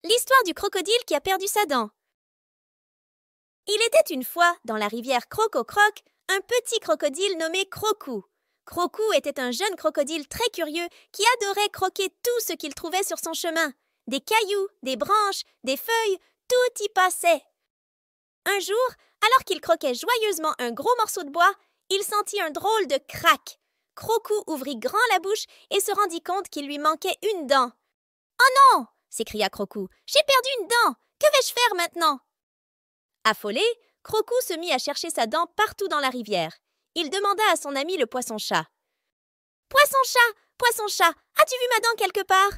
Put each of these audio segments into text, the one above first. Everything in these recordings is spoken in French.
L'histoire du crocodile qui a perdu sa dent. Il était une fois, dans la rivière Croc-au-Croc, un petit crocodile nommé Crocou. Crocou était un jeune crocodile très curieux qui adorait croquer tout ce qu'il trouvait sur son chemin. Des cailloux, des branches, des feuilles, tout y passait. Un jour, alors qu'il croquait joyeusement un gros morceau de bois, il sentit un drôle de craque. Crocou ouvrit grand la bouche et se rendit compte qu'il lui manquait une dent. « Oh non !» s'écria Crocou. « J'ai perdu une dent! Que vais-je faire maintenant ?» Affolé, Crocou se mit à chercher sa dent partout dans la rivière. Il demanda à son ami le poisson-chat. « Poisson-chat, poisson-chat, as-tu vu ma dent quelque part ?»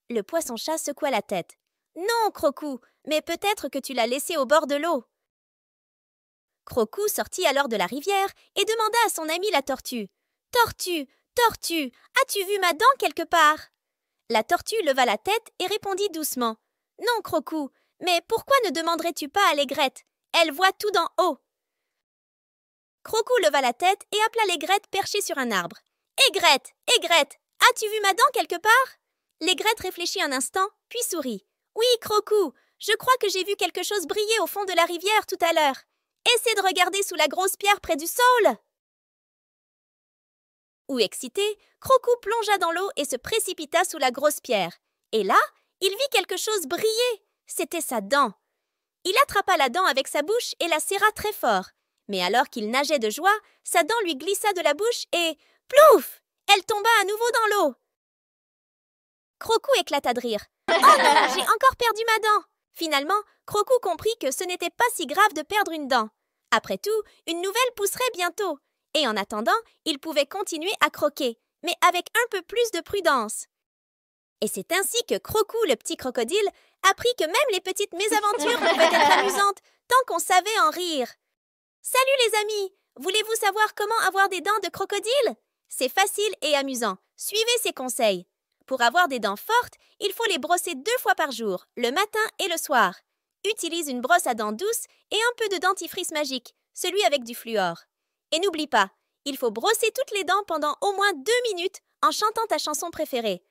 Le poisson-chat secoua la tête. « Non, Crocou, mais peut-être que tu l'as laissée au bord de l'eau. » Crocou sortit alors de la rivière et demanda à son ami la tortue. « Tortue, tortue, as-tu vu ma dent quelque part ?» La tortue leva la tête et répondit doucement. « Non, Crocou, mais pourquoi ne demanderais-tu pas à l'aigrette? Elle voit tout d'en haut. » Crocou leva la tête et appela l'aigrette perchée sur un arbre. « Aigrette, aigrette, as-tu vu ma dent quelque part ?» L'aigrette réfléchit un instant, puis sourit. « Oui, Crocou, je crois que j'ai vu quelque chose briller au fond de la rivière tout à l'heure. Essaie de regarder sous la grosse pierre près du sol. » Ou excité, Crocou plongea dans l'eau et se précipita sous la grosse pierre. Et là, il vit quelque chose briller. C'était sa dent. Il attrapa la dent avec sa bouche et la serra très fort. Mais alors qu'il nageait de joie, sa dent lui glissa de la bouche et, plouf, elle tomba à nouveau dans l'eau. Crocou éclata de rire. « Oh non, j'ai encore perdu ma dent !» Finalement, Crocou comprit que ce n'était pas si grave de perdre une dent. Après tout, une nouvelle pousserait bientôt. Et en attendant, il pouvait continuer à croquer, mais avec un peu plus de prudence. Et c'est ainsi que Crocou, le petit crocodile, apprit que même les petites mésaventures pouvaient être amusantes, tant qu'on savait en rire. Salut les amis! Voulez-vous savoir comment avoir des dents de crocodile? C'est facile et amusant. Suivez ces conseils. Pour avoir des dents fortes, il faut les brosser 2 fois par jour, le matin et le soir. Utilise une brosse à dents douce et un peu de dentifrice magique, celui avec du fluor. Et n'oublie pas, il faut brosser toutes les dents pendant au moins 2 minutes en chantant ta chanson préférée.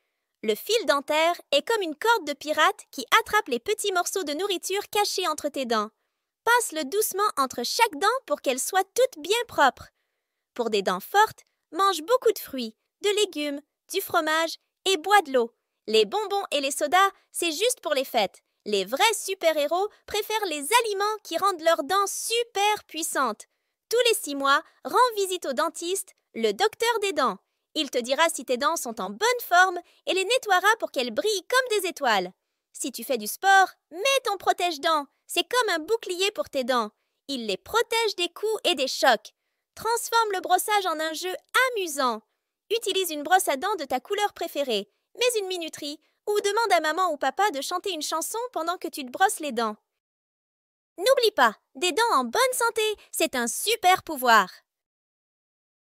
Le fil dentaire est comme une corde de pirate qui attrape les petits morceaux de nourriture cachés entre tes dents. Passe-le doucement entre chaque dent pour qu'elles soient toutes bien propres. Pour des dents fortes, mange beaucoup de fruits, de légumes, du fromage et bois de l'eau. Les bonbons et les sodas, c'est juste pour les fêtes. Les vrais super-héros préfèrent les aliments qui rendent leurs dents super puissantes. Tous les 6 mois, rends visite au dentiste, le docteur des dents. Il te dira si tes dents sont en bonne forme et les nettoiera pour qu'elles brillent comme des étoiles. Si tu fais du sport, mets ton protège-dents. C'est comme un bouclier pour tes dents. Il les protège des coups et des chocs. Transforme le brossage en un jeu amusant. Utilise une brosse à dents de ta couleur préférée, mets une minuterie ou demande à maman ou papa de chanter une chanson pendant que tu te brosses les dents. N'oublie pas, des dents en bonne santé, c'est un super pouvoir.